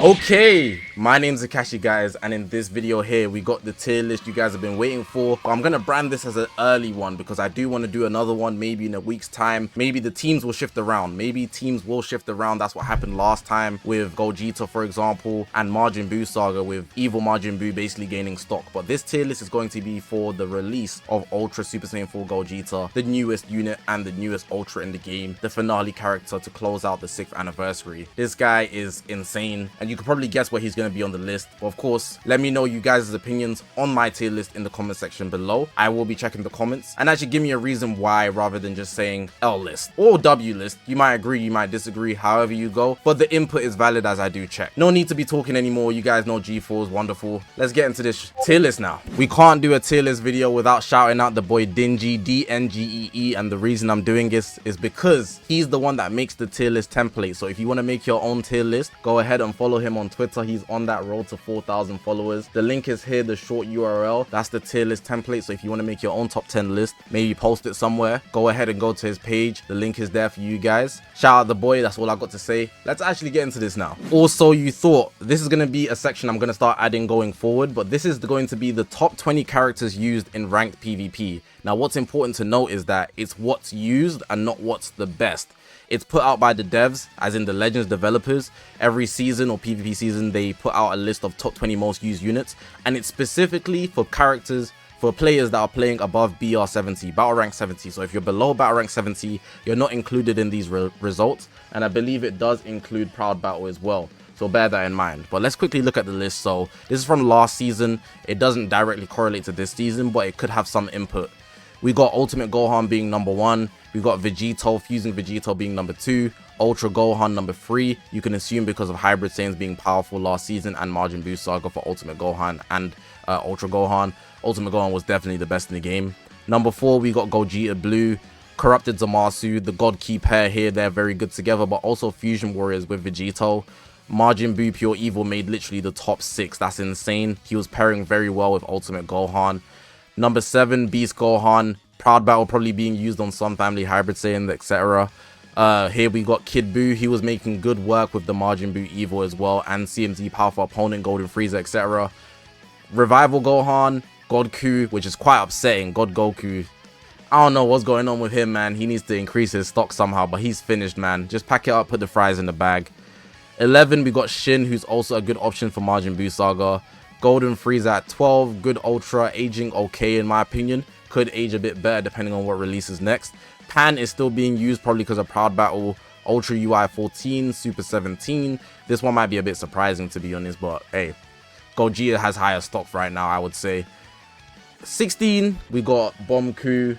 Okay, my name's Zakashi, guys, and in this video here we got the tier list you guys have been waiting for. I'm gonna brand this as an early one because I do want to do another one maybe in a week's time. Maybe the teams will shift around. That's what happened last time with Gogeta, for example, and Majin Buu Saga, with evil Majin Buu basically gaining stock. But this tier list is going to be for the release of Ultra Super Saiyan 4 Gogeta, the newest unit and the newest Ultra in the game, the finale character to close out the 6th anniversary. This guy is insane, and you can probably guess where he's going to be on the list. But of course, let me know you guys' opinions on my tier list in the comment section below. I will be checking the comments, and actually give me a reason why rather than just saying L list or W list. You might agree, you might disagree, however you go, but the input is valid as I do check. No need to be talking anymore. You guys know G4 is wonderful. Let's get into this tier list now. We can't do a tier list video without shouting out the boy Dingy, D-N-G-E-E, and the reason I'm doing this is because he's the one that makes the tier list template. So if you want to make your own tier list, go ahead and follow him on Twitter. He's on that road to 4,000 followers. The link is here, the short URL. That's the tier list template. So if you want to make your own top 10 list, maybe post it somewhere, go ahead and go to his page. The link is there for you guys. Shout out the boy. That's all I got to say. Let's actually get into this now. Also, you thought this is going to be a section I'm going to start adding going forward, but this is going to be the top 20 characters used in ranked PvP. Now, what's important to note is that it's what's used and not what's the best. It's put out by the devs, as in the Legends developers. Every season or PvP season, they put out a list of top 20 most used units, and it's specifically for characters, for players that are playing above BR 70, battle rank 70. So if you're below battle rank 70, you're not included in these results, and I believe it does include Proud Battle as well. So bear that in mind. But let's quickly look at the list. So this is from last season. It doesn't directly correlate to this season, but it could have some input. We got Ultimate Gohan being number 1. We got Vegito, Fusing Vegito being number 2. Ultra Gohan number 3. You can assume because of Hybrid Saiyans being powerful last season, and Majin Buu Saga for Ultimate Gohan and Ultra Gohan. Ultimate Gohan was definitely the best in the game. Number 4, we got Gogeta Blue, Corrupted Zamasu, the God Key pair here. They're very good together, but also Fusion Warriors with Vegito. Majin Buu Pure Evil made literally the top 6. That's insane. He was pairing very well with Ultimate Gohan. Number 7, Beast Gohan. Proud Battle probably being used on some family Hybrid Saiyan, etc. Here we got Kid Buu. He was making good work with the Majin Buu Evil as well, and CMZ Powerful Opponent, Golden Frieza, etc. Revival Gohan, Godku, which is quite upsetting. God Goku, I don't know what's going on with him, man. He needs to increase his stock somehow, but he's finished, man. Just pack it up, put the fries in the bag. 11, we got Shin, who's also a good option for Majin Buu Saga. Golden Frieza at 12, good Ultra, aging okay in my opinion. Could age a bit better depending on what releases next. Pan is still being used probably because of Proud Battle. Ultra UI 14, Super 17. This one might be a bit surprising to be honest, but hey, Gogeta has higher stock right now, I would say. 16, we got Bomku.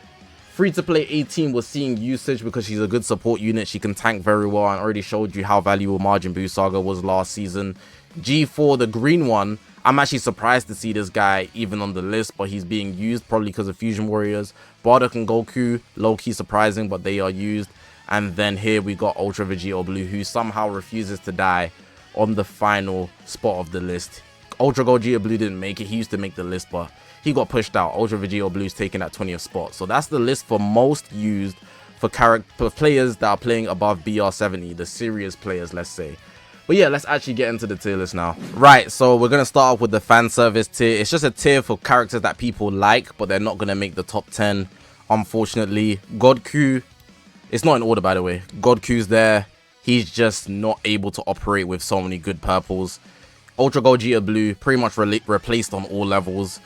Free to play 18 was seeing usage because she's a good support unit. She can tank very well, and already showed you how valuable Majin Buu Saga was last season. G4, the green one, I'm actually surprised to see this guy even on the list, but he's being used probably because of Fusion Warriors. Bardock and Goku, low-key surprising, but they are used. And then here we got Ultra Vegito Blue, who somehow refuses to die on the final spot of the list. Ultra Gogeta Blue didn't make it. He used to make the list, but he got pushed out. Ultra Vegito Blue's taken that 20th spot. So that's the list for most used for players that are playing above BR 70, the serious players, let's say. But yeah, let's actually get into the tier list now. Right, so we're going to start off with the fan service tier. It's just a tier for characters that people like, but they're not going to make the top 10, unfortunately. Godku, it's not in order by the way. Godku's there. He's just not able to operate with so many good purples. Ultra Gogeta Blue, pretty much replaced on all levels.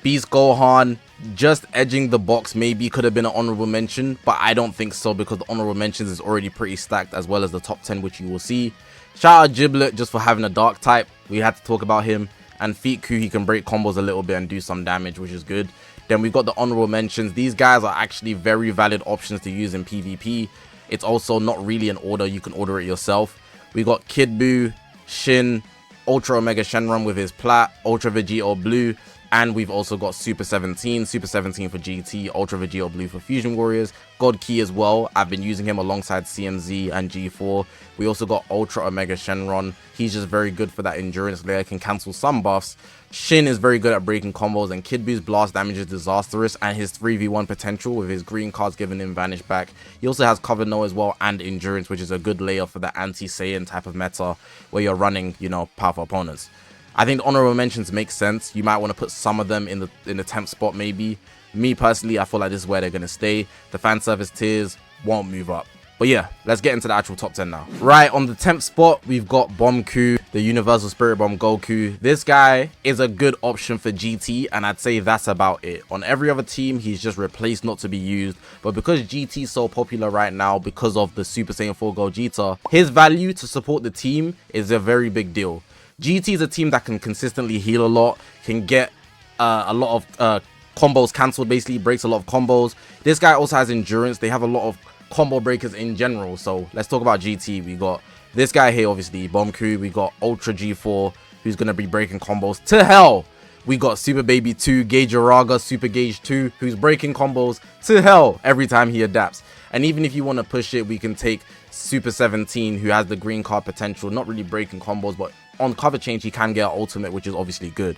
Beast Gohan, just edging the box, maybe could have been an honorable mention, but I don't think so because the honorable mentions is already pretty stacked, as well as the top 10, which you will see. Shout out Giblet just for having a dark type. We had to talk about him. And Feetku, he can break combos a little bit and do some damage, which is good. Then we've got the honorable mentions. These guys are actually very valid options to use in PvP. It's also not really an order. You can order it yourself. We got Kid Buu, Shin, Ultra Omega Shenron with his Plat, Ultra Vegito Blue, And we've also got Super 17 for GT, Ultra Vegito Blue for Fusion Warriors, God Key as well. I've been using him alongside CMZ and G4. We also got Ultra Omega Shenron. He's just very good for that endurance layer, can cancel some buffs. Shin is very good at breaking combos, and Kid Buu's blast damage is disastrous, and his 3v1 potential with his green cards giving him vanish back. He also has Cover No as well, and endurance, which is a good layer for the anti-Saiyan type of meta where you're running, you know, powerful opponents. I think the honorable mentions make sense. You might want to put some of them in the 10th spot maybe. Me personally, I feel like this is where they're going to stay. The fan service tiers won't move up. But yeah, let's get into the actual top 10 now. Right, on the 10th spot, we've got Bomku, the Universal Spirit Bomb Goku. This guy is a good option for GT, and I'd say that's about it. On every other team, he's just replaced, not to be used. But because GT is so popular right now because of the Super Saiyan 4 Gogeta, his value to support the team is a very big deal. GT is a team that can consistently heal a lot, can get a lot of combos cancelled, basically breaks a lot of combos. This guy also has endurance. They have a lot of combo breakers in general. So let's talk about GT. We got this guy here, obviously, Bomku. We got Ultra G4, who's going to be breaking combos to hell. We got Super Baby 2, Gauge Araga, Super Gauge 2, who's breaking combos to hell every time he adapts. And even if you want to push it, we can take Super 17, who has the green card potential, not really breaking combos, but on cover change, he can get an ultimate, which is obviously good.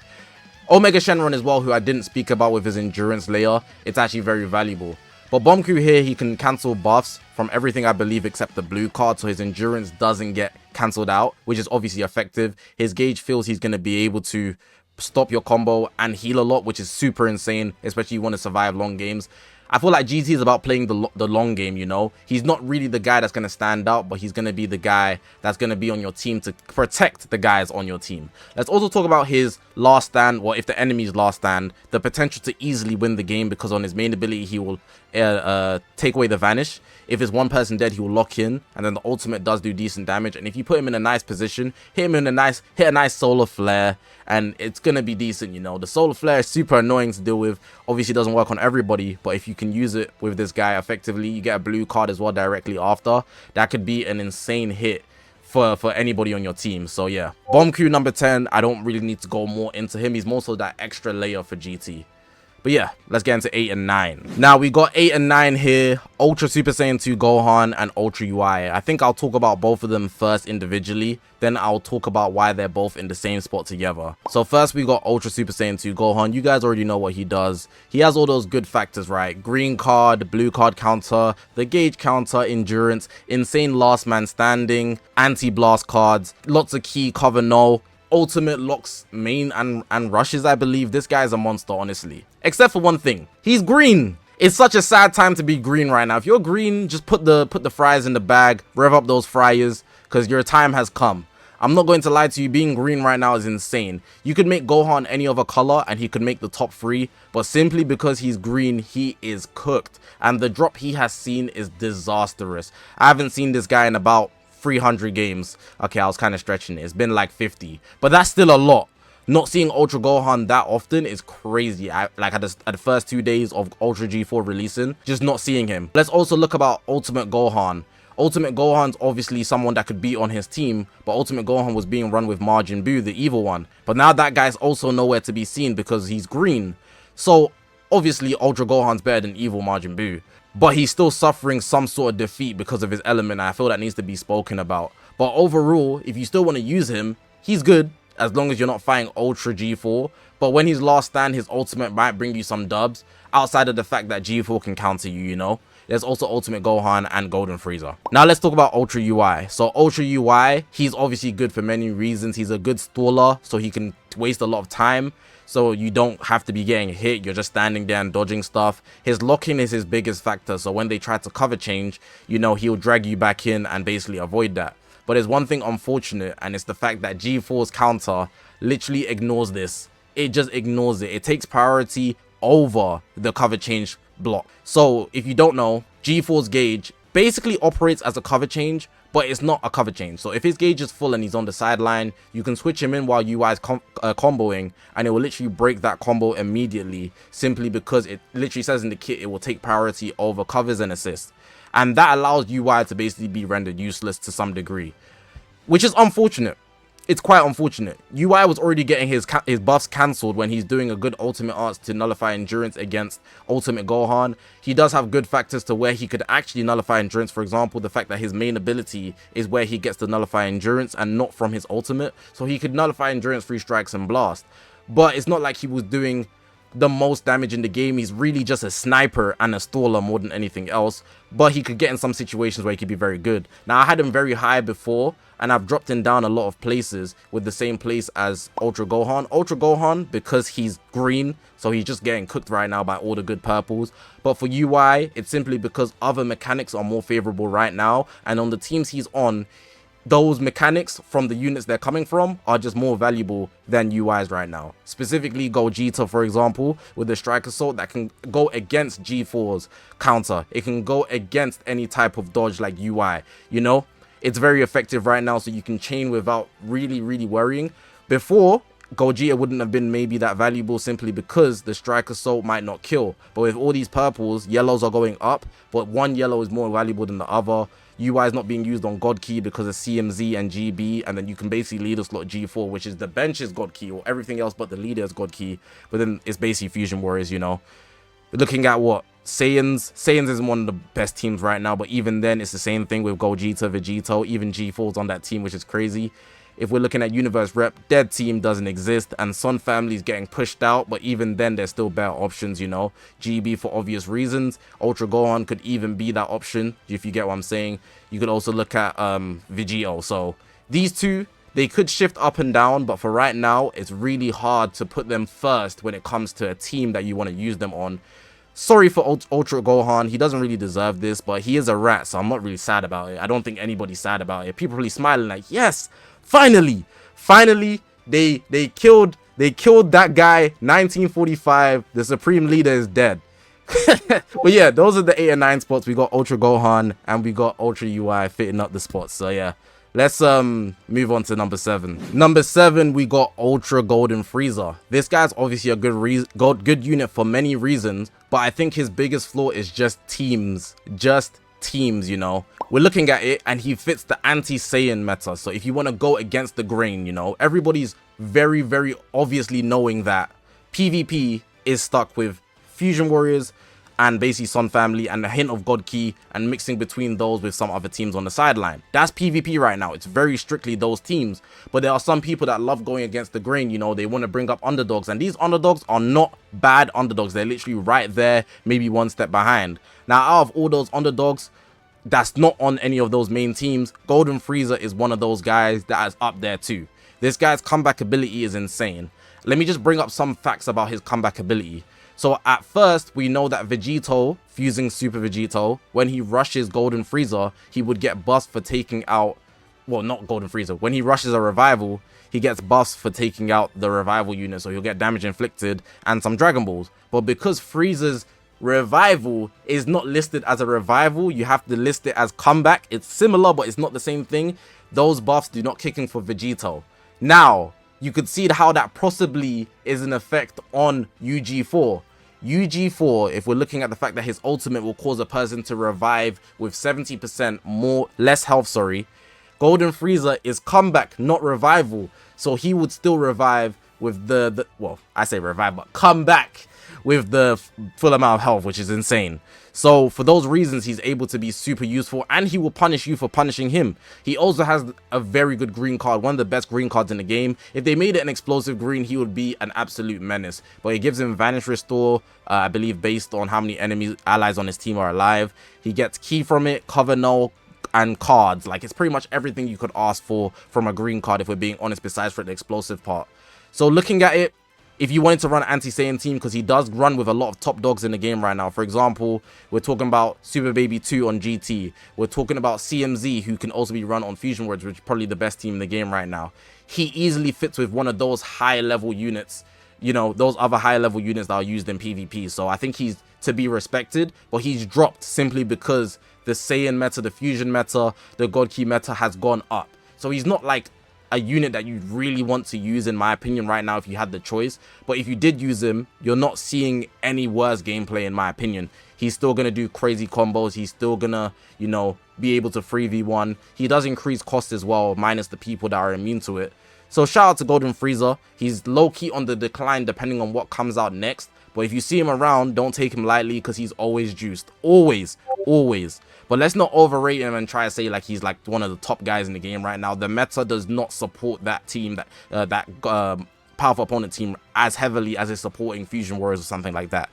Omega Shenron as well, who I didn't speak about with his endurance layer. It's actually very valuable. But Bomku here, he can cancel buffs from everything, I believe, except the blue card, so his endurance doesn't get cancelled out, which is obviously effective. His gauge feels he's going to be able to stop your combo and heal a lot, which is super insane, especially if you want to survive long games. I feel like GT is about playing the long game, you know. He's not really the guy that's going to stand out, but he's going to be the guy that's going to be on your team to protect the guys on your team. Let's also talk about his last stand, or if the enemy's last stand, the potential to easily win the game, because on his main ability, he will take away the vanish. If it's one person dead, he will lock in, and then the ultimate does do decent damage. And if you put him in a nice position, hit a nice solar flare, and it's gonna be decent, you know. The solar flare is super annoying to deal with. Obviously, it doesn't work on everybody, but if you can use it with this guy effectively, you get a blue card as well directly after. That could be an insane hit for anybody on your team. So yeah, Bomku number 10. I don't really need to go more into him. He's more so that extra layer for GT. But yeah, let's get into 8 and 9. Now, we got 8 and 9 here. Ultra Super Saiyan 2 Gohan and Ultra UI. I think I'll talk about both of them first individually. Then I'll talk about why they're both in the same spot together. So first, we got Ultra Super Saiyan 2 Gohan. You guys already know what he does. He has all those good factors, right? Green card, blue card counter, the gauge counter, endurance, insane last man standing, anti-blast cards, lots of key, cover no, ultimate locks main and rushes. I believe this guy is a monster, honestly, except for one thing: he's green. It's such a sad time to be green right now. If you're green, just put the fryers in the bag, rev up those fryers, because your time has come. I'm not going to lie to you, being green right now is insane. You could make Gohan any other color and he could make the top 3, but simply because he's green, he is cooked, and the drop he has seen is disastrous. I haven't seen this guy in about 300 games. Okay, I was kind of stretching it. It's been like 50, but that's still a lot. Not seeing Ultra Gohan that often is crazy. Like at the first 2 days of Ultra G4 releasing, just not seeing him. Let's also look about Ultimate Gohan. Ultimate Gohan's obviously someone that could be on his team, but Ultimate Gohan was being run with Majin Buu, the evil one. But now that guy's also nowhere to be seen because he's green. So obviously Ultra Gohan's better than evil Majin Buu, but he's still suffering some sort of defeat because of his element. I feel that needs to be spoken about. But overall, if you still want to use him, he's good, as long as you're not fighting Ultra G4. But when he's last stand, his ultimate might bring you some dubs, outside of the fact that G4 can counter you, you know. There's also Ultimate Gohan and Golden Frieza. Now let's talk about Ultra UI. So Ultra UI, he's obviously good for many reasons. He's a good staller, so he can waste a lot of time, so you don't have to be getting hit. You're just standing there and dodging stuff. His lock-in is his biggest factor, so when they try to cover change, you know, he'll drag you back in and basically avoid that. But there's one thing unfortunate, and it's the fact that G4's counter literally ignores this. It just ignores it. It takes priority over the cover change block. So if you don't know, G4's gauge basically operates as a cover change, but it's not a cover change. So if his gauge is full and he's on the sideline, you can switch him in while UI is comboing, and it will literally break that combo immediately, simply because it literally says in the kit it will take priority over covers and assists. And that allows UI to basically be rendered useless to some degree, which is unfortunate. it's quite unfortunate. UI was already getting his buffs cancelled when he's doing a good ultimate arts to nullify endurance against Ultimate Gohan. He does have good factors to where he could actually nullify endurance. For example, the fact that his main ability is where he gets to nullify endurance and not from his ultimate. So he could nullify endurance, 3 strikes and blast. But it's not like he was doing the most damage in the game. He's really just a sniper and a staller more than anything else, but he could get in some situations where he could be very good. Now, I had him very high before, and I've dropped him down a lot of places with the same place as Ultra Gohan. Ultra Gohan, because he's green, so he's just getting cooked right now by all the good purples. But for UI, it's simply because other mechanics are more favorable right now, and on the teams he's on, those mechanics from the units they're coming from are just more valuable than UIs right now. Specifically Gogeta, for example, with the Strike Assault that can go against G4's counter. It can go against any type of dodge like UI, you know? It's very effective right now, so you can chain without really worrying. Before, Gogeta wouldn't have been maybe that valuable simply because the Strike Assault might not kill. But with all these purples, yellows are going up, but one yellow is more valuable than the other. UI is not being used on God Key because of CMZ and GB, and then you can basically leader slot G4, which is the bench's God Key, or everything else but the leader's God Key. But then it's basically Fusion Warriors, you know. Looking at what Saiyans isn't one of the best teams right now, but even then it's the same thing with Gogeta, Vegito, even G4's on that team, which is crazy. If we're looking at Universe Rep, Dead Team doesn't exist, and Sun Family is getting pushed out, but even then there's still better options, you know. GB for obvious reasons. Ultra Gohan could even be that option, if you get what I'm saying. You could also look at Vegito. So these two, they could shift up and down, but for right now, it's really hard to put them first when it comes to a team that you want to use them on. Sorry for Ultra Gohan, he doesn't really deserve this, but he is a rat, so I'm not really sad about it. I don't think anybody's sad about it. People are really smiling like, yes, finally, they killed that guy. 1945, the Supreme Leader is dead. But yeah, those are the 8 and 9 spots. We got Ultra Gohan and we got Ultra UI fitting up the spots. So yeah, let's move on to number 7. Number 7, we got Ultra Golden Frieza. This guy's obviously a good unit for many reasons, but I think his biggest flaw is just teams, you know. We're looking at it and he fits the anti-Saiyan meta. So if you want to go against the grain, you know, everybody's very obviously knowing that PvP is stuck with Fusion Warriors and basically Sun Family and a hint of God Key and mixing between those with some other teams on the sideline. That's PvP right now. It's very strictly those teams. But there are some people that love going against the grain, you know. They want to bring up underdogs, and these underdogs are not bad underdogs. They're literally right there, maybe one step behind. Now, out of all those underdogs that's not on any of those main teams, Golden Frieza is one of those guys that is up there too. This guy's comeback ability is insane. Let me just bring up some facts about his comeback ability. So at first, we know that Vegito, fusing Super Vegito, when he rushes Golden Frieza, he would get buffs for taking out, well, not Golden Frieza, when he rushes a revival, he gets buffs for taking out the revival unit, so he'll get damage inflicted and some Dragon Balls. But because Frieza's revival is not listed as a revival, you have to list it as comeback. It's similar, but it's not the same thing. Those buffs do not kick in for Vegito. Now, you could see how that possibly is an effect on UG4. UG4, if we're looking at the fact that his ultimate will cause a person to revive with 70% less health, Golden Frieza is comeback, not revival. So he would still revive with well, I say revive, but come back with the full amount of health, which is insane. So for those reasons, he's able to be super useful, and he will punish you for punishing him. He also has a very good green card, one of the best green cards in the game. If they made it an explosive green, he would be an absolute menace. But it gives him Vanish Restore, I believe based on how many allies on his team are alive. He gets Key from it, Cover Null, and cards. Like, it's pretty much everything you could ask for from a green card, if we're being honest, besides for the explosive part. So looking at it, if you wanted to run an anti-Saiyan team, because he does run with a lot of top dogs in the game right now. For example, we're talking about Super Baby 2 on GT. We're talking about CMZ, who can also be run on Fusion Worlds, which is probably the best team in the game right now. He easily fits with one of those high-level units, you know, those other high-level units that are used in PvP. So I think he's to be respected, but he's dropped simply because the Saiyan meta, the Fusion meta, the God Key meta has gone up. So he's not like a unit that you really want to use, in my opinion, right now, if you had the choice. But if you did use him, you're not seeing any worse gameplay, in my opinion. He's still going to do crazy combos. He's still going to, you know, be able to 3v1. He does increase cost as well, minus the people that are immune to it. So shout out to Golden Frieza. He's low-key on the decline depending on what comes out next. But if you see him around, don't take him lightly because he's always juiced. Always. Always. But let's not overrate him and try to say like he's like one of the top guys in the game right now. The meta does not support that team, that powerful opponent team as heavily as it's supporting Fusion Warriors or something like that.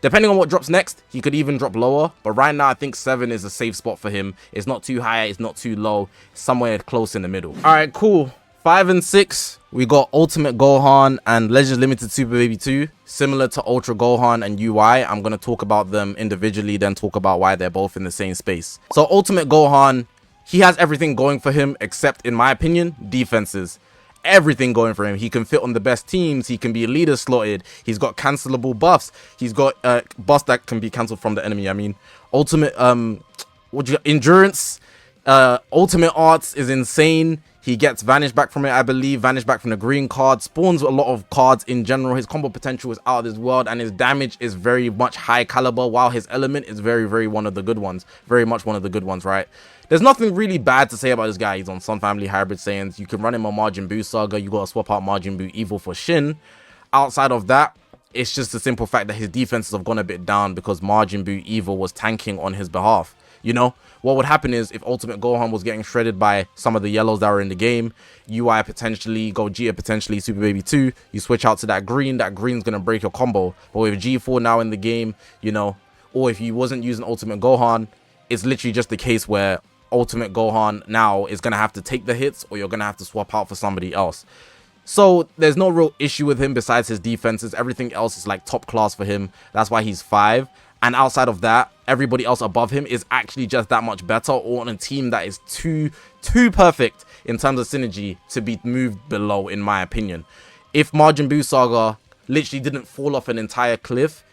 Depending on what drops next, he could even drop lower. But right now, I think 7 is a safe spot for him. It's not too high, it's not too low. Somewhere close in the middle. All right, cool. 5 and 6, we got Ultimate Gohan and Legends Limited Super Baby 2. Similar to Ultra Gohan and UI, I'm going to talk about them individually, then talk about why they're both in the same space. So Ultimate Gohan, he has everything going for him, except, in my opinion, defenses. Everything going for him. He can fit on the best teams. He can be leader slotted. He's got cancelable buffs. He's got buffs that can be cancelled from the enemy. I mean, ultimate endurance, ultimate arts is insane. He gets vanish back from it, I believe. Vanish back from the green card. Spawns a lot of cards in general. His combo potential is out of this world, and his damage is very much high caliber, while his element is very, very one of the good ones. Very much one of the good ones, right? There's nothing really bad to say about this guy. He's on Sun Family Hybrid Saiyans. You can run him on Majin Buu Saga. You gotta swap out Majin Buu Evil for Shin. Outside of that, it's just the simple fact that his defenses have gone a bit down because Majin Buu Evil was tanking on his behalf. You know, what would happen is if Ultimate Gohan was getting shredded by some of the yellows that were in the game, UI potentially, Gogeta potentially, Super Baby 2, you switch out to that green's gonna break your combo. But with G4 now in the game, you know, or if you wasn't using Ultimate Gohan, it's literally just the case where Ultimate Gohan now is gonna have to take the hits, or you're gonna have to swap out for somebody else. So there's no real issue with him besides his defenses. Everything else is like top class for him. That's why he's 5. And outside of that, everybody else above him is actually just that much better, or on a team that is too perfect in terms of synergy to be moved below, in my opinion. If Majin Buu Saga literally didn't fall off an entire cliff,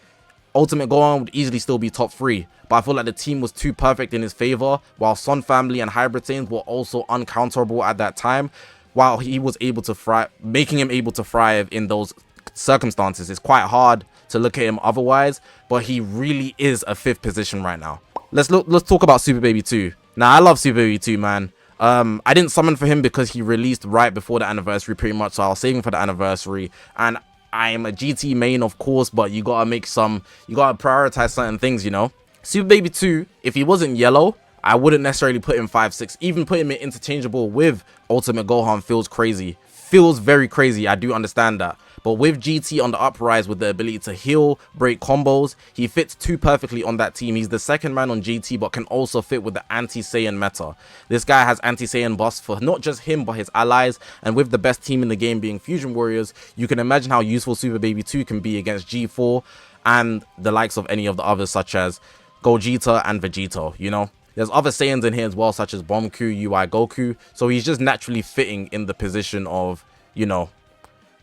Ultimate Gohan would easily still be top 3. But I feel like the team was too perfect in his favor, while Sun Family and Hybrid Saiyans were also uncounterable at that time. While he was able to thrive, making him able to thrive in those circumstances, it's quite hard to look at him otherwise, but he really is a 5th position right now. Let's talk about Super Baby 2. Now, I love Super Baby 2, man. I didn't summon for him because he released right before the anniversary pretty much, so I was saving for the anniversary. And I am a GT main, of course, but you gotta prioritize certain things, you know. Super Baby 2, if he wasn't yellow, I wouldn't necessarily put him 5, 6. Even put him in interchangeable with Ultimate Gohan feels crazy. Feels very crazy, I do understand that. But with GT on the uprise with the ability to heal, break combos, he fits too perfectly on that team. He's the second man on GT, but can also fit with the anti-Saiyan meta. This guy has anti-Saiyan buffs for not just him, but his allies. And with the best team in the game being Fusion Warriors, you can imagine how useful Super Baby 2 can be against G4 and the likes of any of the others, such as Gogeta and Vegeta, you know. There's other Saiyans in here as well, such as Bomku, UI Goku. So he's just naturally fitting in the position of, you know,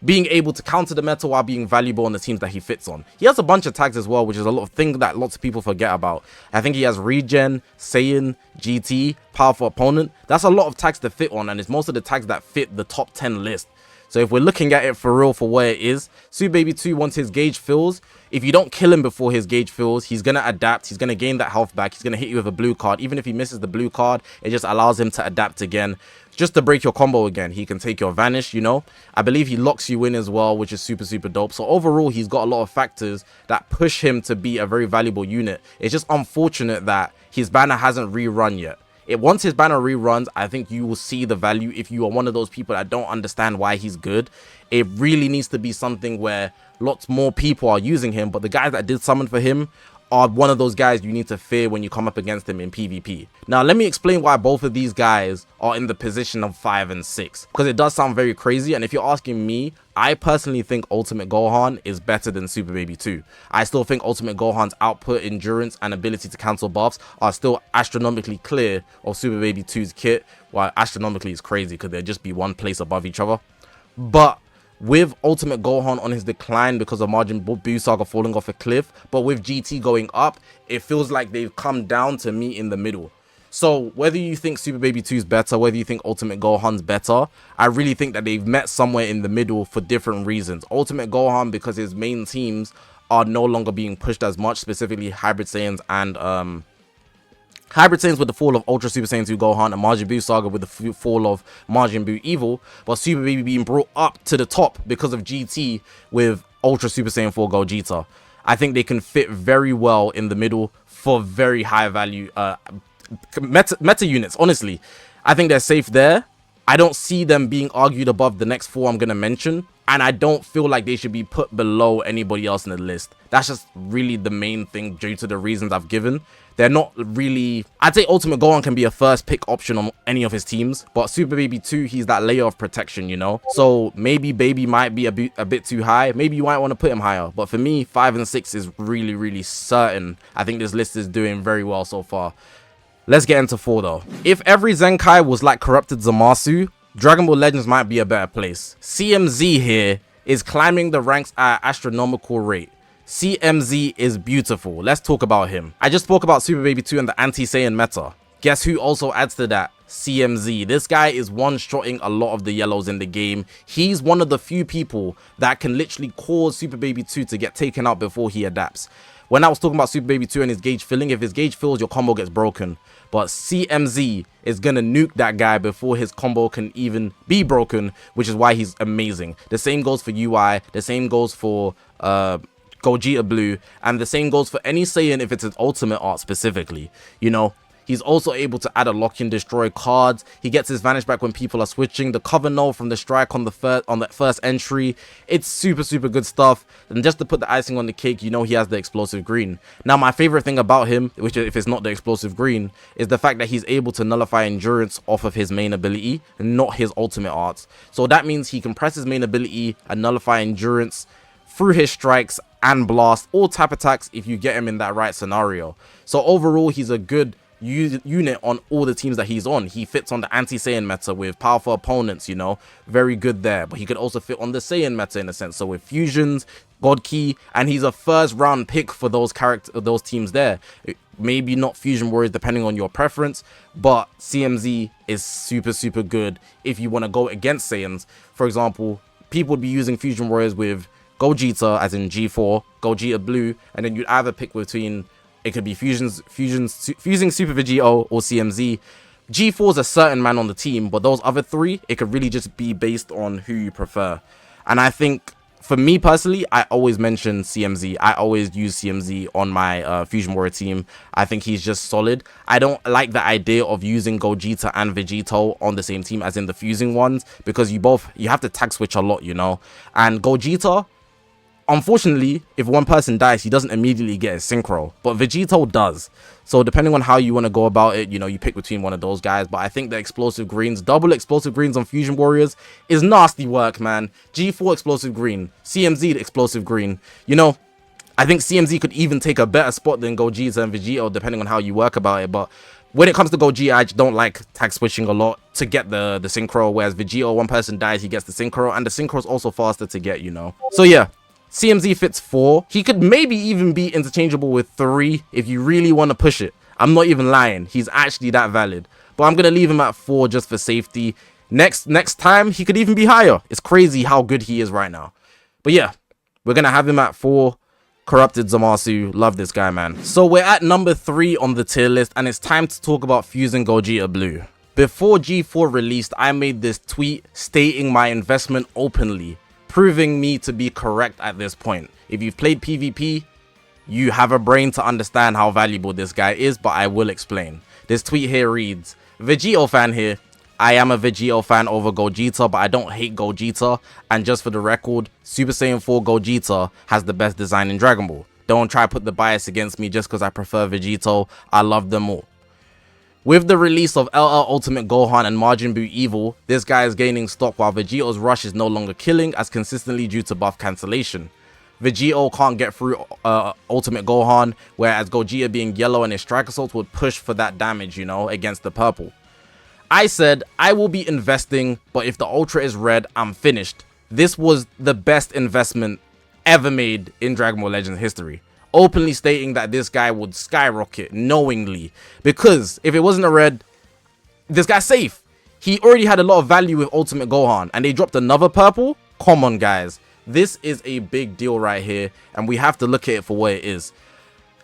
being able to counter the meta while being valuable on the teams that he fits on. He has a bunch of tags as well, which is a lot of things that lots of people forget about. I think he has Regen, Saiyan, GT, Powerful Opponent. That's a lot of tags to fit on, and it's most of the tags that fit the top 10 list. So if we're looking at it for real for where it is, Super Baby 2, once his gauge fills, if you don't kill him before his gauge fills, he's going to adapt, he's going to gain that health back, he's going to hit you with a blue card. Even if he misses the blue card, it just allows him to adapt again, just to break your combo again. He can take your vanish, you know. I believe he locks you in as well, which is super dope. So overall, he's got a lot of factors that push him to be a very valuable unit. It's just unfortunate that his banner hasn't rerun yet. Once his banner reruns, I think you will see the value. If you are one of those people that don't understand why he's good, it really needs to be something where lots more people are using him, but the guys that did summon for him are one of those guys you need to fear when you come up against him in PvP. Now, let me explain why both of these guys are in the position of 5 and 6, because it does sound very crazy. And if you're asking me, I personally think Ultimate Gohan is better than Super Baby 2. I still think Ultimate Gohan's output, endurance, and ability to cancel buffs are still astronomically clear of Super Baby 2's kit. While astronomically is crazy because they'd just be one place above each other. But with Ultimate Gohan on his decline because of Majin Buu Saga falling off a cliff, but with GT going up, it feels like they've come down to meet in the middle. So whether you think Super Baby 2 is better, whether you think Ultimate Gohan's better, I really think that they've met somewhere in the middle for different reasons. Ultimate Gohan because his main teams are no longer being pushed as much, specifically Hybrid Saiyans and Hybrid Saiyans with the fall of Ultra Super Saiyan 2 Gohan and Majin Buu Saga with the fall of Majin Buu Evil, but Super Baby being brought up to the top because of GT with Ultra Super Saiyan 4 Gogeta. I think they can fit very well in the middle for very high value meta units, honestly. I think they're safe there. I don't see them being argued above the next 4 I'm going to mention. And I don't feel like they should be put below anybody else in the list. That's just really the main thing due to the reasons I've given. They're not really... I'd say Ultimate Gohan can be a first pick option on any of his teams. But Super Baby 2, he's that layer of protection, you know? So maybe Baby might be a bit too high. Maybe you might want to put him higher. But for me, 5 and 6 is really, really certain. I think this list is doing very well so far. Let's get into 4 though. If every Zenkai was like corrupted Zamasu, Dragon Ball Legends might be a better place. CMZ here is climbing the ranks at an astronomical rate. CMZ is beautiful. Let's talk about him. I just spoke about Super Baby 2 and the Anti-Saiyan meta. Guess who also adds to that? CMZ. This guy is one-shotting a lot of the yellows in the game. He's one of the few people that can literally cause Super Baby 2 to get taken out before he adapts. When I was talking about Super Baby 2 and his gauge filling, if his gauge fills, your combo gets broken. But CMZ is gonna nuke that guy before his combo can even be broken, which is why he's amazing. The same goes for UI, the same goes for Gogeta Blue, and the same goes for any Saiyan if it's an ultimate art specifically, you know. He's also able to add a lock-in destroy cards. He gets his vanish back when people are switching. The cover null from the strike on that first entry. It's super, super good stuff. And just to put the icing on the cake, you know he has the explosive green. Now, my favorite thing about him, which if it's not the explosive green, is the fact that he's able to nullify endurance off of his main ability, not his ultimate arts. So that means he can press his main ability and nullify endurance through his strikes and blast or tap attacks if you get him in that right scenario. So overall, he's a good unit on all the teams that he's on. He fits on the anti-Saiyan meta with powerful opponents, you know, very good there. But he could also fit on the Saiyan meta in a sense, so with fusions, God Key, and he's a first round pick for those teams there. Maybe not Fusion Warriors depending on your preference, but CMZ is super, super good if you want to go against Saiyans. For example, people would be using Fusion Warriors with Gogeta, as in G4, Gogeta Blue, and then you'd either pick between... It could be fusing Super Vegito or CMZ. G4 is a certain man on the team, but those other 3, it could really just be based on who you prefer. And I think, for me personally, I always mention CMZ. I always use CMZ on my Fusion Warrior team. I think he's just solid. I don't like the idea of using Gogeta and Vegito on the same team, as in the fusing ones, because you have to tag switch a lot, you know. And Gogeta, unfortunately, if one person dies, he doesn't immediately get a synchro, but Vegito does. So depending on how you want to go about it, you know, you pick between one of those guys. But I think the explosive greens, double explosive greens on Fusion Warriors is nasty work, man. G4 explosive green, CMZ explosive green. You know, I think CMZ could even take a better spot than Gogeta and Vegito, depending on how you work about it. But when it comes to Gogeta, I just don't like tag switching a lot to get the synchro, whereas Vegito, one person dies, he gets the synchro, and the synchro is also faster to get, you know. So yeah, CMZ fits 4. He could maybe even be interchangeable with 3 if you really want to push it. I'm not even lying. He's actually that valid. But I'm going to leave him at 4 just for safety. Next time, he could even be higher. It's crazy how good he is right now. But yeah, we're going to have him at 4. Corrupted Zamasu. Love this guy, man. So we're at number 3 on the tier list, and it's time to talk about fusing Gogeta Blue. Before G4 released, I made this tweet stating my investment openly, proving me to be correct at this point. If you've played PvP, you have a brain to understand how valuable this guy is, but I will explain. This tweet here reads, Vegito fan here. I am a Vegito fan over Gogeta, but I don't hate Gogeta. And just for the record, Super Saiyan 4 Gogeta has the best design in Dragon Ball. Don't try to put the bias against me just because I prefer Vegito. I love them all. With the release of LL Ultimate Gohan and Majin Buu Evil, this guy is gaining stock while Vegito's rush is no longer killing as consistently due to buff cancellation. Vegito can't get through Ultimate Gohan, whereas Gogeta being yellow and his Strike Assault would push for that damage, you know, against the purple. I said, I will be investing, but if the Ultra is red, I'm finished. This was the best investment ever made in Dragon Ball Legends history. Openly stating that this guy would skyrocket knowingly, because if it wasn't a red, this guy's safe. He already had a lot of value with Ultimate Gohan, and they dropped another purple. Come on, guys, this is a big deal right here, and we have to look at it for what it is.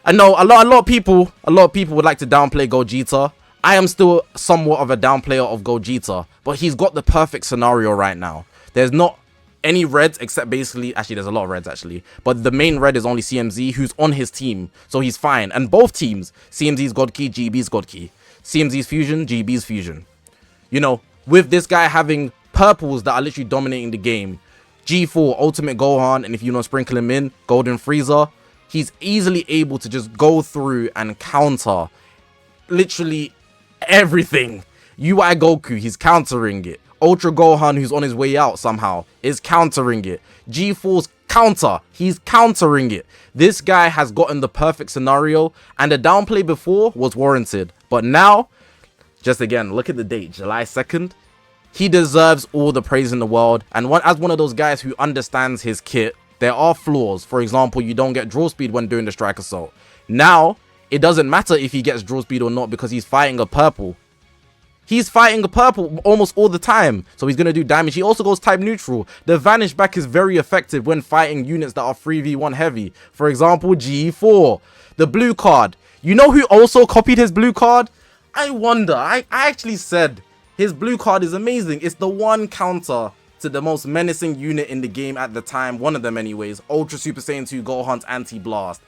I know a lot of people would like to downplay Gogeta. I am still somewhat of a downplayer of Gogeta, but he's got the perfect scenario right now. There's not any reds except basically, actually there's a lot of reds actually, but the main red is only CMZ, who's on his team, so he's fine. And both teams, CMZ's God Key, GB's God Key, CMZ's Fusion, GB's Fusion. You know, with this guy having purples that are literally dominating the game, G4, Ultimate Gohan, and if you know, sprinkle him in, Golden Frieza, he's easily able to just go through and counter literally everything. UI Goku, he's countering it. Ultra Gohan, who's on his way out somehow, is countering it. G4's counter, he's countering it. This guy has gotten the perfect scenario, and the downplay before was warranted. But now, just again, look at the date, July 2nd. He deserves all the praise in the world. And as one of those guys who understands his kit, there are flaws. For example, you don't get draw speed when doing the strike assault. Now, it doesn't matter if he gets draw speed or not because he's fighting a purple. He's fighting a purple almost all the time, so he's going to do damage. He also goes type neutral. The vanish back is very effective when fighting units that are 3v1 heavy. For example, G4. The blue card. You know who also copied his blue card? I wonder. I actually said his blue card is amazing. It's the one counter to the most menacing unit in the game at the time. One of them anyways. Ultra Super Saiyan 2 Gohan's Anti-Blast.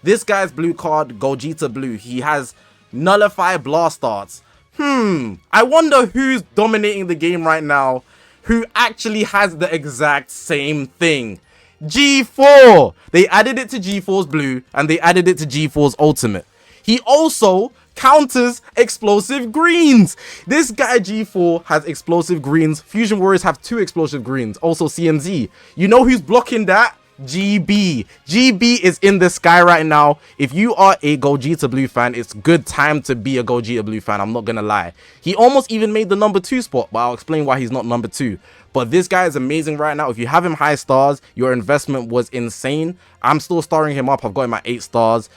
This guy's blue card, Gogeta Blue. He has Nullify Blast Darts. I wonder who's dominating the game right now who actually has the exact same thing. G4! They added it to G4's Blue and they added it to G4's Ultimate. He also counters explosive greens. This guy G4 has explosive greens. Fusion Warriors have 2 explosive greens. Also CMZ. You know who's blocking that? GB. GB is in the sky right now. If you are a Gogeta Blue fan, it's good time to be a Gogeta Blue fan. I'm not gonna lie. He almost even made the number 2 spot, but I'll explain why he's not number 2. But this guy is amazing right now. If you have him high stars, your investment was insane. I'm still starring him up. I've got him at 8 stars.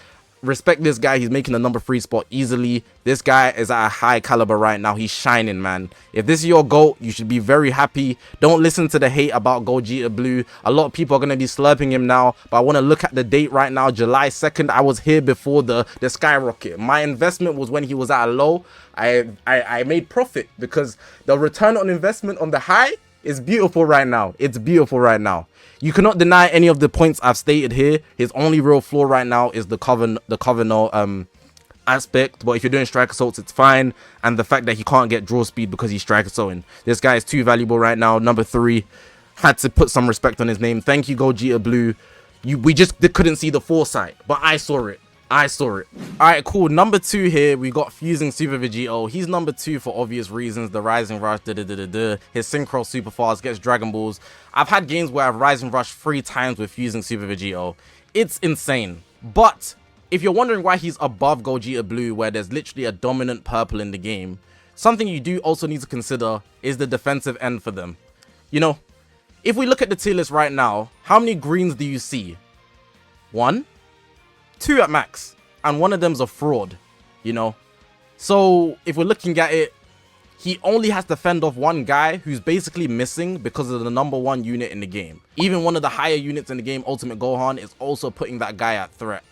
Respect this guy. He's making the number 3 spot easily. This guy is at a high caliber right now. He's shining, man. If this is your GOAT, you should be very happy. Don't listen to the hate about Gogeta Blue. A lot of people are going to be slurping him now, but I want to look at the date right now, July 2nd. I was here before the skyrocket. My investment was when he was at a low. I made profit because the return on investment on the high is beautiful right now. It's beautiful right now. You cannot deny any of the points I've stated here. His only real flaw right now is the cover aspect, but if you're doing strike assaults, it's fine. And the fact that he can't get draw speed because he's strike assaulting. This guy is too valuable right now. Number 3, had to put some respect on his name. Thank you, Gogeta Blue. We just couldn't see the foresight, but I saw it. Alright, cool. Number 2 here, we got Fusing Super Vegito. He's number 2 for obvious reasons. The Rising Rush, his Synchro super fast, gets Dragon Balls. I've had games where I've Rising Rush 3 times with Fusing Super Vegito. It's insane. But if you're wondering why he's above Gogeta Blue, where there's literally a dominant purple in the game, something you do also need to consider is the defensive end for them. You know, if we look at the tier list right now, how many greens do you see? 1? 2 at max, and one of them's a fraud, you know. So if we're looking at it, he only has to fend off one guy who's basically missing because of the number 1 unit in the game. Even one of the higher units in the game, Ultimate Gohan, is also putting that guy at threat.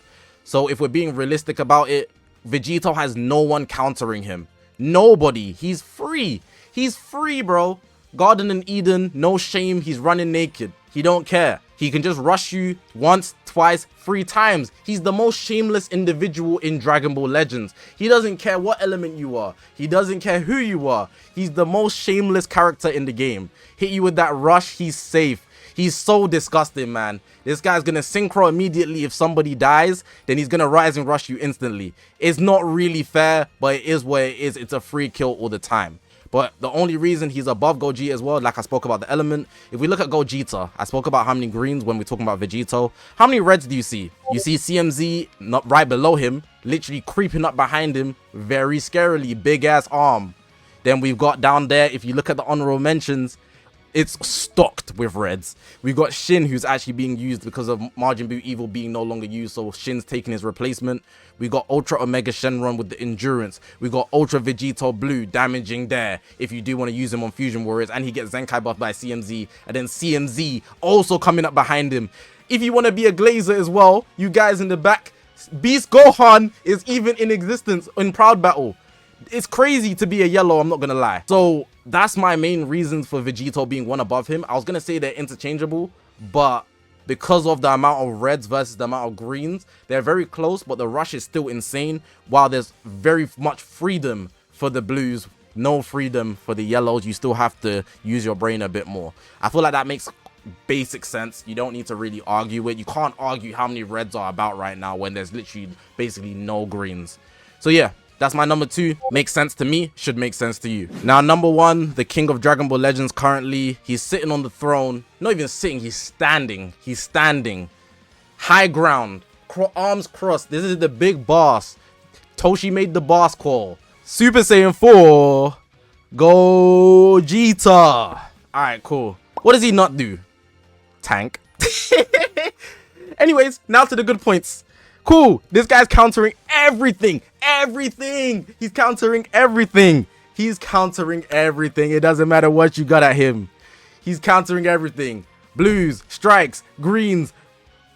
So if we're being realistic about it, Vegito has no one countering him. Nobody. He's free. He's free, bro. Garden and Eden, no shame. He's running naked. He don't care. He can just rush you once, twice, 3 times. He's the most shameless individual in Dragon Ball Legends. He doesn't care what element you are. He doesn't care who you are. He's the most shameless character in the game. Hit you with that rush, he's safe. He's so disgusting, man. This guy's gonna synchro immediately. If somebody dies, then he's gonna rise and rush you instantly. It's not really fair, but it is what it is. It's a free kill all the time. But the only reason he's above Gogeta as well, like I spoke about the element, if we look at Gogeta, I spoke about how many greens when we're talking about Vegito. How many reds do you see? You see CMZ not right below him, literally creeping up behind him, very scarily, big ass arm. Then we've got down there, if you look at the honorable mentions, it's stocked with reds. We've got Shin, who's actually being used because of Majin Buu Evil being no longer used, so Shin's taking his replacement. We got Ultra Omega Shenron with the endurance. We got Ultra Vegito Blue damaging there if you do want to use him on Fusion Warriors, and he gets Zenkai buffed by CMZ, and then CMZ also coming up behind him. If you want to be a glazer as well, you guys in the back, Beast Gohan is even in existence in Proud Battle. It's crazy to be a yellow, I'm not gonna lie. So that's my main reasons for Vegito being one above him. I was gonna say they're interchangeable, but because of the amount of reds versus the amount of greens, they're very close, but the rush is still insane, while there's very much freedom for the blues, no freedom for the yellows. You still have to use your brain a bit more. I feel like that makes basic sense. You don't need to really argue it. You can't argue how many reds are about right now when there's literally basically no greens. So yeah, that's my number 2. Makes sense to me, should make sense to you. Now, number 1, the king of Dragon Ball Legends currently. He's sitting on the throne. Not even sitting, he's standing. He's standing. High ground. Arms crossed. This is the big boss. Toshi made the boss call. Super Saiyan 4 Gogeta. Alright, cool. What does he not do? Tank. Anyways, now to the good points. Cool. This guy's countering everything. Everything. He's countering everything. He's countering everything. It doesn't matter what you got at him. He's countering everything. Blues, strikes, greens,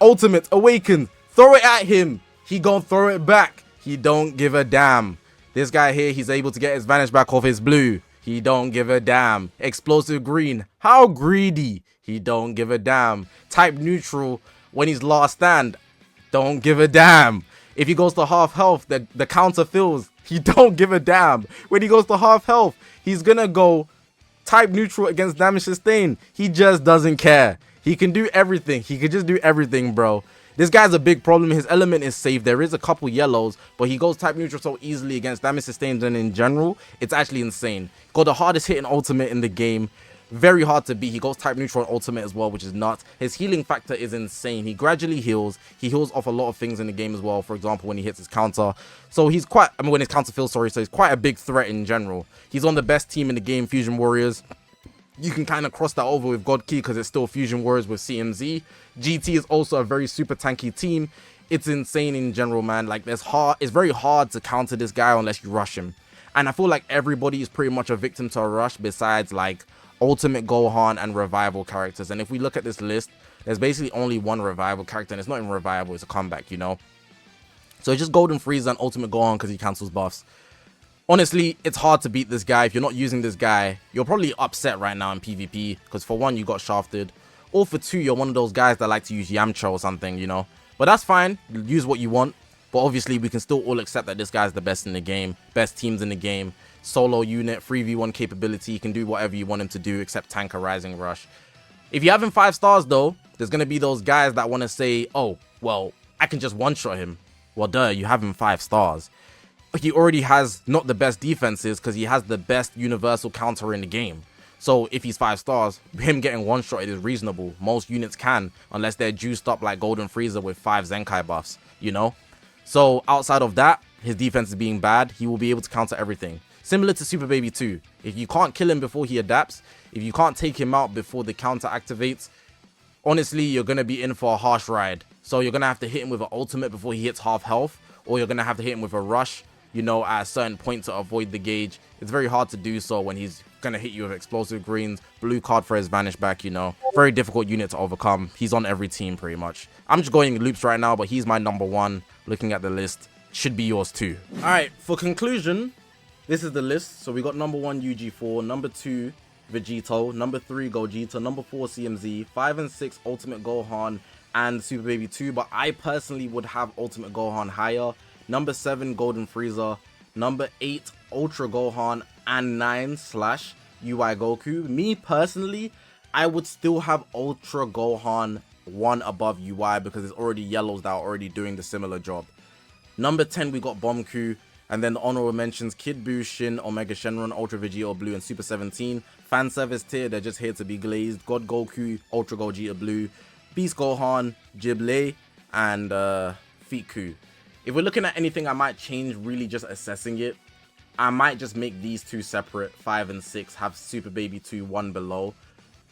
ultimates, awakens. Throw it at him. He gonna throw it back. He don't give a damn. This guy here, he's able to get his vanish back off his blue. He don't give a damn. Explosive green. How greedy. He don't give a damn. Type neutral when he's last stand. Don't give a damn. If he goes to half health, the counter fills. He don't give a damn. When he goes to half health, he's gonna go type neutral against damage sustain. He just doesn't care. He can do everything. He can just do everything, bro. This guy's a big problem. His element is safe. There is a couple yellows, but he goes type neutral so easily against damage sustained, and in general, it's actually insane. Got the hardest hitting ultimate in the game. Very hard to beat. He goes type neutral on ultimate as well, which is nuts. His healing factor is insane. He gradually heals. He heals off a lot of things in the game as well. For example, when he hits his counter. So he's quite, when his counter fills, sorry. So he's quite a big threat in general. He's on the best team in the game, Fusion Warriors. You can kind of cross that over with God Key because it's still Fusion Warriors with CMZ. GT is also a very super tanky team. It's insane in general, man. Like, it's very hard to counter this guy unless you rush him. And I feel like everybody is pretty much a victim to a rush besides like Ultimate Gohan and Revival characters. And if we look at this list, there's basically only one Revival character, and it's not even Revival, it's a comeback, you know? So it's just Golden Frieza and Ultimate Gohan because he cancels buffs. Honestly, it's hard to beat this guy. If you're not using this guy, you're probably upset right now in PvP because for one, you got shafted, or for two, you're one of those guys that like to use Yamcha or something, you know? But that's fine. Use what you want. But obviously, we can still all accept that this guy's the best in the game, best teams in the game, solo unit, 3v1 capability. He can do whatever you want him to do except tank a Rising Rush. If you have him 5 stars though, there's going to be those guys that want to say, oh, well, I can just one-shot him. Well, duh, you have him 5 stars. He already has not the best defenses because he has the best universal counter in the game. So if he's 5 stars, him getting one-shotted is reasonable. Most units can, unless they're juiced up like Golden Frieza with 5 Zenkai buffs, you know? So outside of that, his defense is being bad. He will be able to counter everything. Similar to Super Baby 2. If you can't kill him before he adapts, if you can't take him out before the counter activates, honestly, you're going to be in for a harsh ride. So you're going to have to hit him with an ultimate before he hits half health, or you're going to have to hit him with a rush, you know, at a certain point to avoid the gauge. It's very hard to do so when he's going to hit you with explosive greens, blue card for his vanish back, you know. Very difficult unit to overcome. He's on every team pretty much. I'm just going in loops right now, but he's my number 1. Looking at the list, should be yours too. Alright, for conclusion, this is the list. So we got number 1 UG4, number 2 Vegito, number 3 Gogeta, number 4 CMZ, 5 and 6 Ultimate Gohan and Super Baby 2, but I personally would have Ultimate Gohan higher. Number 7 Golden Frieza, number 8 Ultra Gohan, and 9 / UI Goku. Me personally, I would still have Ultra Gohan 1 above UI because it's already yellows that are already doing the similar job. Number 10 we got Bomku, and then the honorable mentions Kid Buu, Shin, Omega Shenron, Ultra Vegeta Blue, and Super 17. Fan service tier, they're just here to be glazed. God Goku, Ultra Gogeta Blue, Beast Gohan, Jible, and Fiku. If we're looking at anything I might change, really just assessing it, I might just make these 2 separate, 5 and 6, have Super Baby 2 1 below.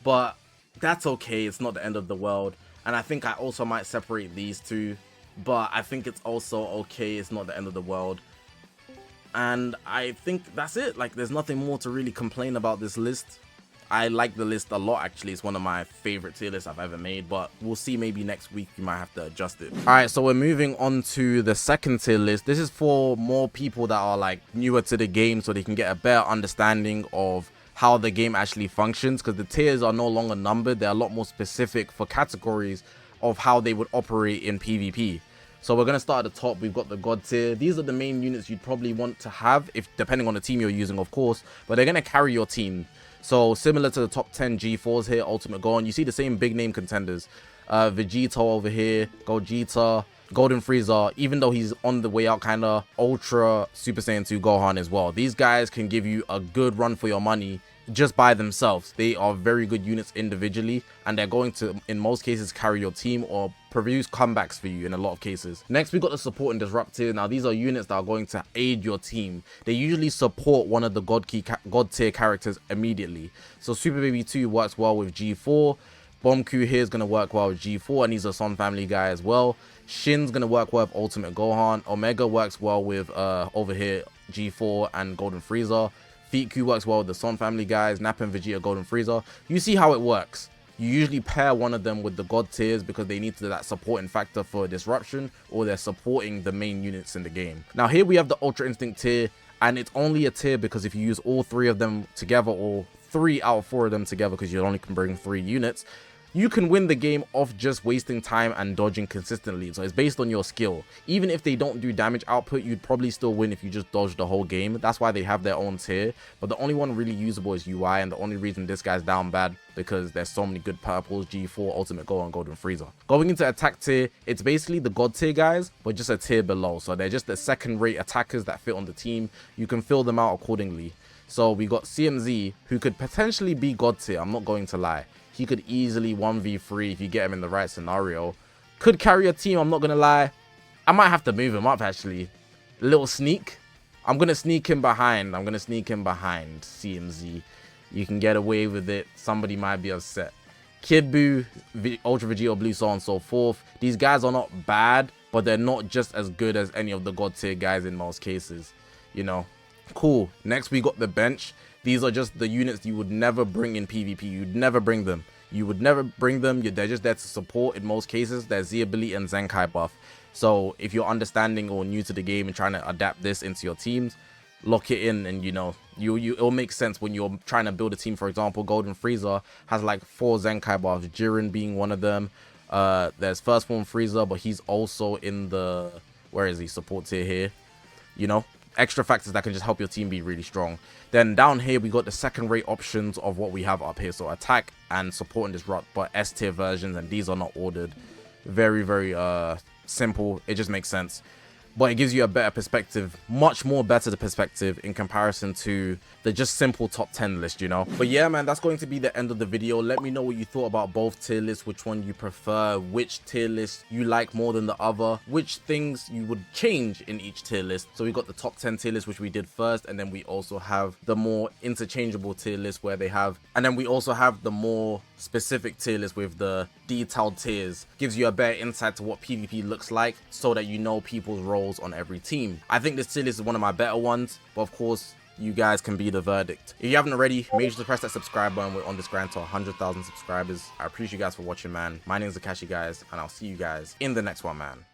But that's okay, it's not the end of the world. And I think I also might separate these 2, but I think it's also okay, it's not the end of the world. And I think that's it. Like, there's nothing more to really complain about this list. I like the list a lot, actually. It's one of my favorite tier lists I've ever made, but we'll see. Maybe next week you might have to adjust it. All right, so we're moving on to the second tier list. This is for more people that are like newer to the game, so they can get a better understanding of how the game actually functions, because the tiers are no longer numbered. They're a lot more specific for categories of how they would operate in PvP. So we're going to start at the top. We've got the God tier. These are the main units you'd probably want to have, if depending on the team you're using, of course, but they're going to carry your team. So similar to the top 10 G4s here, Ultimate Gohan, you see the same big name contenders. Vegeta over here, Gogeta, Golden Frieza, even though he's on the way out, kind of Ultra Super Saiyan 2 Gohan as well. These guys can give you a good run for your money just by themselves. They are very good units individually, and they're going to, in most cases, carry your team or produce comebacks for you in a lot of cases. Next, we got the support and disrupt tier. Now, these are units that are going to aid your team. They usually support one of the god tier characters immediately. So Super Baby 2 works well with G4. Bomku here is going to work well with G4, and he's a Son family guy as well. Shin's going to work well with Ultimate Gohan. Omega works well with over here G4 and Golden Frieza. Fiku works well with the Son family guys, Nappa and Vegeta, Golden Frieza. You see how it works. You usually pair one of them with the god tiers because they need that supporting factor for disruption, or they're supporting the main units in the game. Now here we have the Ultra Instinct tier, and it's only a tier because if you use all three of them together, or 3 out of 4 of them together, because you only can bring 3 units, you can win the game off just wasting time and dodging consistently. So it's based on your skill. Even if they don't do damage output, you'd probably still win if you just dodge the whole game. That's why they have their own tier. But the only one really usable is UI, and the only reason this guy's down bad because there's so many good purples, G4, Ultimate Gohan, and Golden Frieza. Going into attack tier, it's basically the god tier guys, but just a tier below. So they're just the second-rate attackers that fit on the team. You can fill them out accordingly. So we got CMZ, who could potentially be god tier, I'm not going to lie. He could easily 1v3 if you get him in the right scenario. Could carry a team, I'm not going to lie. I might have to move him up, actually. A little sneak. I'm going to sneak him behind. CMZ. You can get away with it. Somebody might be upset. Kid Buu, Ultra Vegeta Blue, so on and so forth. These guys are not bad, but they're not just as good as any of the god tier guys in most cases. You know. Cool. Next, we got the bench. These are just the units you would never bring in PvP. You'd never bring them. They're just there to support in most cases. They're Z ability and Zenkai buff. So if you're understanding or new to the game and trying to adapt this into your teams, lock it in, and you know, it'll make sense when you're trying to build a team. For example, Golden Frieza has like 4 Zenkai buffs, Jiren being one of them. There's First Form Frieza, but he's also in the, where is he, support tier here, you know. Extra factors that can just help your team be really strong. Then down here we got the second rate options of what we have up here, so attack and support and disrupt, but S tier versions, and these are not ordered. Very simple. It just makes sense, but it gives you a better perspective, much more better perspective in comparison to the just simple top 10 list, you know. But yeah, man, that's going to be the end of the video. Let me know what you thought about both tier lists, which one you prefer, which tier list you like more than the other, which things you would change in each tier list. So we got the top 10 tier list, which we did first, and then we also have the more interchangeable tier list where they have, and then we also have the more specific tier list with the detailed tiers. Gives you a better insight to what PvP looks like, so that you know people's roles on every team. I think this tier list is one of my better ones, but of course you guys can be the verdict. If you haven't already, make sure to press that subscribe button. We're on this grind to 100,000 subscribers. I appreciate you guys for watching, man. My name is Zakashi, guys, and I'll see you guys in the next one, man.